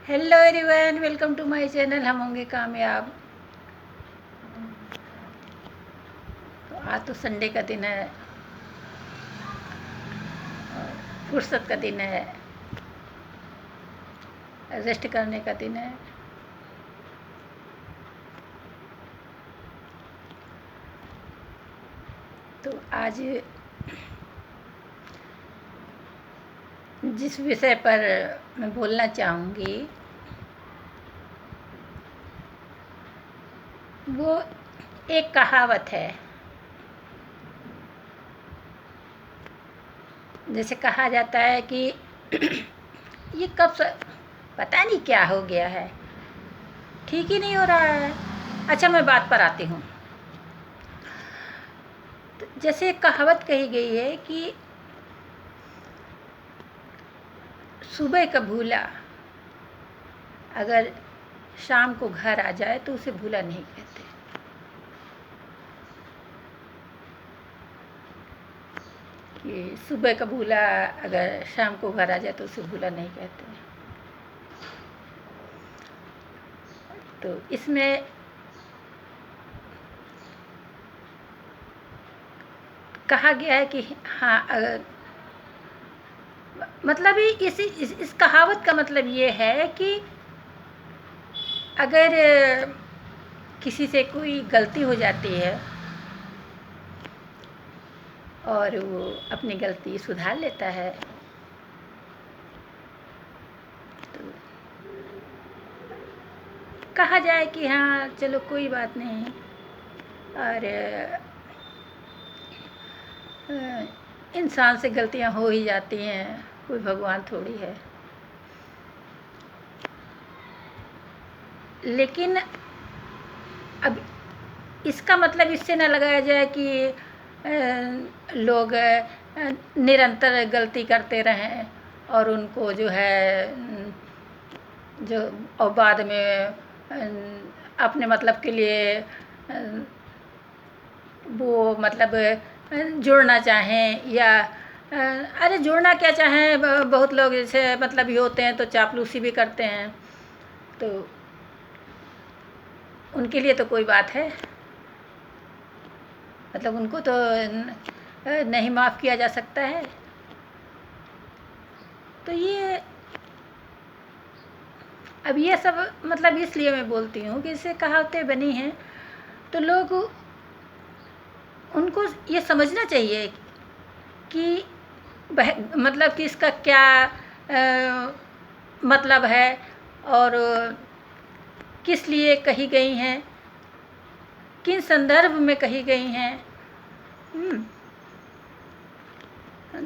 Hello everyone, welcome to my channel हम होंगे कामयाब। तो आज तो संडे का दिन है और फुर्सत का दिन है, रेस्ट करने का दिन है। तो आज जिस विषय पर मैं बोलना चाहूँगी वो एक कहावत है। जैसे कहा जाता है कि ये पता नहीं क्या हो गया है, ठीक ही नहीं हो रहा है। अच्छा, मैं बात पर आती हूँ। तो जैसे एक कहावत कही गई है कि सुबह का भूला अगर शाम को घर आ जाए तो उसे भूला नहीं कहते। कि सुबह का भूला अगर शाम को घर आ जाए तो उसे भूला नहीं कहते। तो इसमें कहा गया है कि हाँ, अगर मतलब ही इस कहावत का मतलब ये है कि अगर किसी से कोई गलती हो जाती है और वो अपनी गलती सुधार लेता है तो कहा जाए कि हाँ चलो कोई बात नहीं। और इंसान से गलतियां हो ही जाती हैं, कोई भगवान थोड़ी है। लेकिन अब इसका मतलब इससे ना लगाया जाए कि लोग निरंतर गलती करते रहें और उनको जो है जो और बाद में अपने मतलब के लिए वो मतलब जुड़ना चाहें या अरे जुड़ना क्या चाहें। बहुत लोग जैसे मतलब ही होते हैं तो चापलूसी भी करते हैं, तो उनके लिए तो कोई बात है, मतलब उनको तो नहीं माफ़ किया जा सकता है। तो ये अब ये सब मतलब इसलिए मैं बोलती हूँ कि इससे कहावतें बनी हैं तो लोग उनको ये समझना चाहिए कि मतलब कि इसका क्या मतलब है और किस लिए कही गई हैं, किन संदर्भ में कही गई हैं।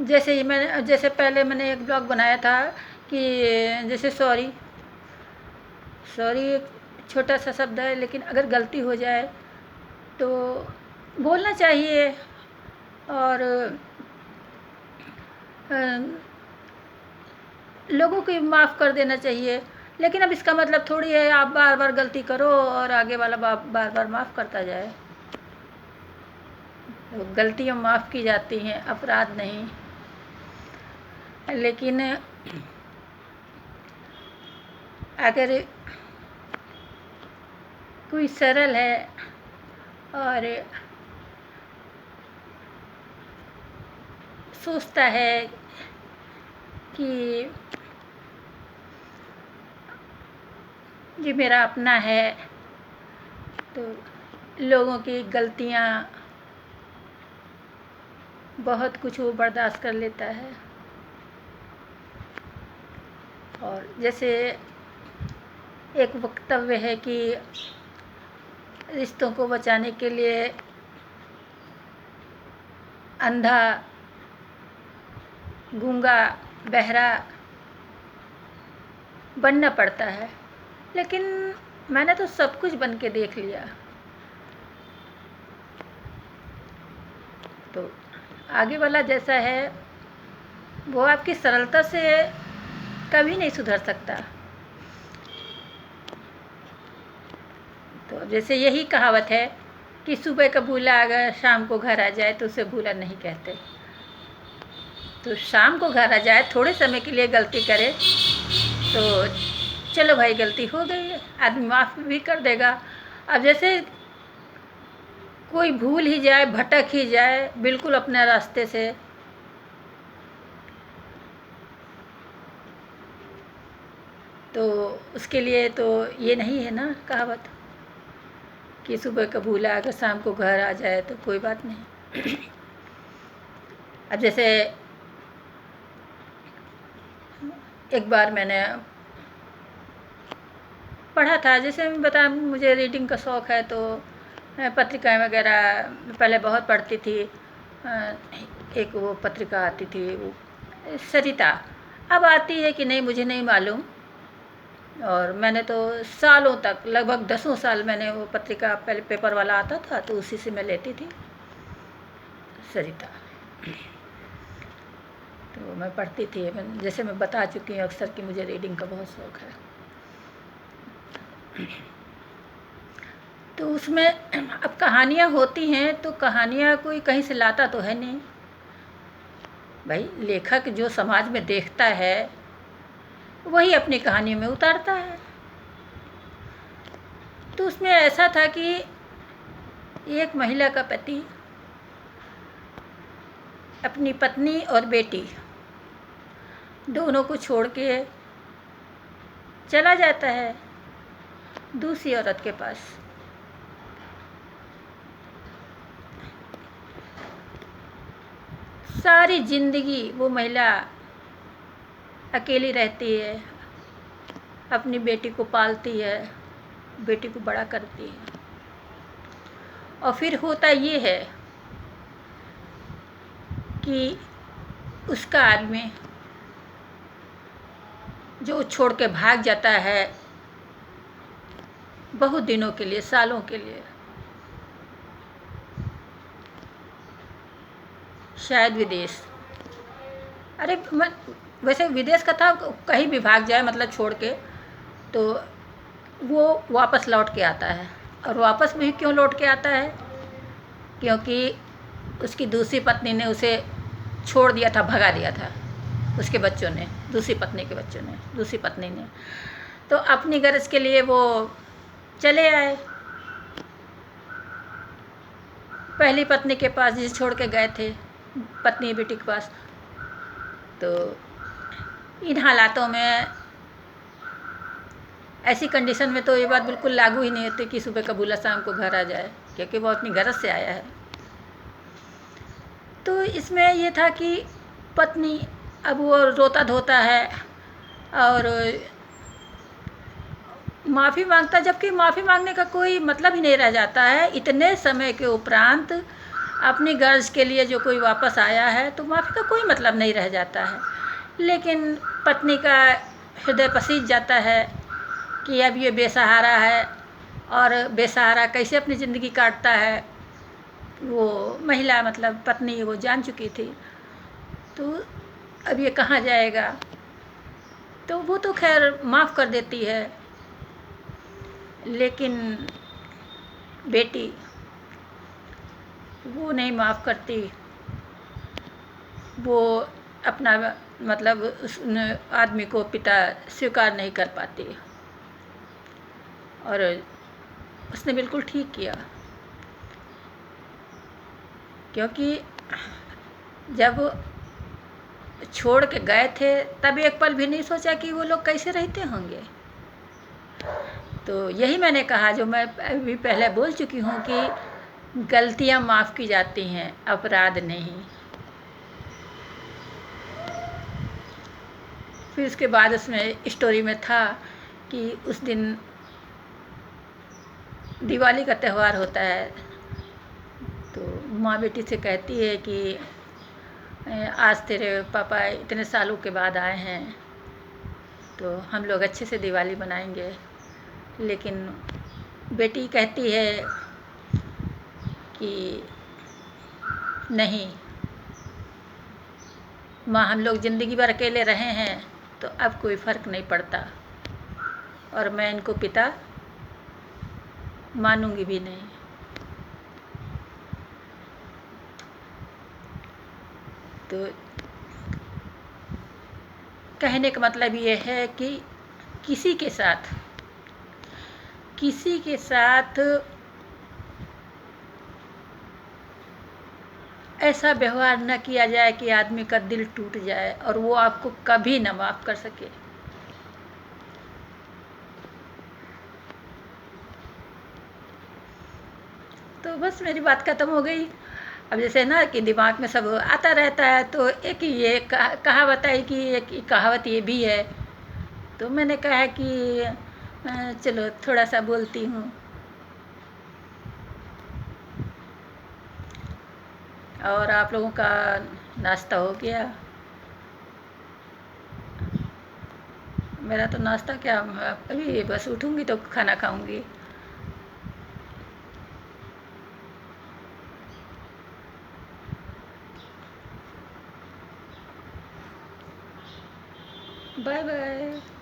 जैसे पहले मैंने एक ब्लॉग बनाया था कि जैसे सॉरी एक छोटा सा शब्द है, लेकिन अगर गलती हो जाए तो बोलना चाहिए और लोगों को माफ़ कर देना चाहिए। लेकिन अब इसका मतलब थोड़ी है आप बार बार गलती करो और आगे वाला बार बार माफ़ करता जाए। तो गलतियाँ माफ़ की जाती हैं, अपराध नहीं। लेकिन अगर कोई सरल है और सोचता है कि ये मेरा अपना है, तो लोगों की गलतियाँ बहुत कुछ वो बर्दाश्त कर लेता है। और जैसे एक वक्तव्य है कि रिश्तों को बचाने के लिए अंधा, गूंगा, बहरा बनना पड़ता है। लेकिन मैंने तो सब कुछ बन के देख लिया। तो आगे वाला जैसा है वो आपकी सरलता से कभी नहीं सुधर सकता। तो जैसे यही कहावत है कि सुबह का भूला अगर शाम को घर आ जाए तो उसे भूला नहीं कहते। तो शाम को घर आ जाए, थोड़े समय के लिए गलती करे तो चलो भाई गलती हो गई है, आदमी माफ़ भी कर देगा। अब जैसे कोई भूल ही जाए, भटक ही जाए बिल्कुल अपने रास्ते से, तो उसके लिए तो ये नहीं है ना कहावत कि सुबह का भूला अगर शाम को घर आ जाए तो कोई बात नहीं। अब जैसे एक बार मैंने पढ़ा था, जैसे मैं बता, मुझे रीडिंग का शौक़ है, तो पत्रिकाएं वगैरह पहले बहुत पढ़ती थी। एक वो पत्रिका आती थी वो सरिता, अब आती है कि नहीं मुझे नहीं मालूम। और मैंने तो सालों तक, लगभग 10 साल मैंने वो पत्रिका, पहले पेपर वाला आता था तो उसी से मैं लेती थी सरिता, तो मैं पढ़ती थी। जैसे मैं बता चुकी हूँ अक्सर कि मुझे रीडिंग का बहुत शौक़ है। तो उसमें अब कहानियाँ होती हैं तो कहानियाँ कोई कहीं से लाता तो है नहीं भाई, लेखक जो समाज में देखता है वही अपनी कहानी में उतारता है। तो उसमें ऐसा था कि एक महिला का पति अपनी पत्नी और बेटी दोनों को छोड़ के चला जाता है दूसरी औरत के पास। सारी जिंदगी वो महिला अकेली रहती है, अपनी बेटी को पालती है, बेटी को बड़ा करती है। और फिर होता ये है कि उसका आदमी जो छोड़ के भाग जाता है बहुत दिनों के लिए, सालों के लिए, शायद विदेश। अरे वैसे विदेश का था, कहीं भी भाग जाए मतलब छोड़ के, तो वो वापस लौट के आता है। और वापस भी क्यों लौट के आता है? क्योंकि उसकी दूसरी पत्नी ने उसे छोड़ दिया था, भगा दिया था उसके बच्चों ने, दूसरी पत्नी के बच्चों ने, दूसरी पत्नी ने। तो अपनी गरज के लिए वो चले आए पहली पत्नी के पास जिसे छोड़ के गए थे, पत्नी बेटी के पास। तो इन हालातों में, ऐसी कंडीशन में तो ये बात बिल्कुल लागू ही नहीं होती कि सुबह का भूला शाम को घर आ जाए, क्योंकि वो अपनी गरज से आया है। तो इसमें ये था कि पत्नी, अब वो रोता धोता है और माफ़ी मांगता, जबकि माफ़ी मांगने का कोई मतलब ही नहीं रह जाता है। इतने समय के उपरांत अपनी गर्ज के लिए जो कोई वापस आया है तो माफ़ी का कोई मतलब नहीं रह जाता है। लेकिन पत्नी का हृदय पसीज जाता है कि अब ये बेसहारा है, और बेसहारा कैसे अपनी ज़िंदगी काटता है। वो महिला, मतलब पत्नी, वो जान चुकी थी, तो अब ये कहाँ जाएगा। तो वो तो खैर माफ़ कर देती है, लेकिन बेटी वो नहीं माफ़ करती। वो अपना, मतलब उस आदमी को पिता स्वीकार नहीं कर पाती। और उसने बिल्कुल ठीक किया, क्योंकि जब छोड़ के गए थे तब एक पल भी नहीं सोचा कि वो लोग कैसे रहते होंगे। तो यही मैंने कहा, जो मैं अभी पहले बोल चुकी हूँ कि गलतियाँ माफ़ की जाती हैं, अपराध नहीं। फिर उसके बाद उसमें स्टोरी में था कि उस दिन दिवाली का त्यौहार होता है, तो माँ बेटी से कहती है कि आज तेरे पापा इतने सालों के बाद आए हैं, तो हम लोग अच्छे से दिवाली मनाएंगे। लेकिन बेटी कहती है कि नहीं माँ, हम लोग ज़िंदगी भर अकेले रहे हैं तो अब कोई फ़र्क नहीं पड़ता, और मैं इनको पिता मानूंगी भी नहीं। तो कहने का मतलब ये है कि किसी के साथ किसी के साथ ऐसा व्यवहार न किया जाए कि आदमी का दिल टूट जाए और वो आपको कभी न माफ़ कर सके। तो बस मेरी बात ख़त्म हो गई। अब जैसे ना कि दिमाग में सब आता रहता है, तो एक ये कहावत है कि एक कहावत ये भी है, तो मैंने कहा कि चलो थोड़ा सा बोलती हूँ। और आप लोगों का नाश्ता हो गया? मेरा तो नाश्ता क्या, अभी बस उठूँगी तो खाना खाऊँगी। Bye bye.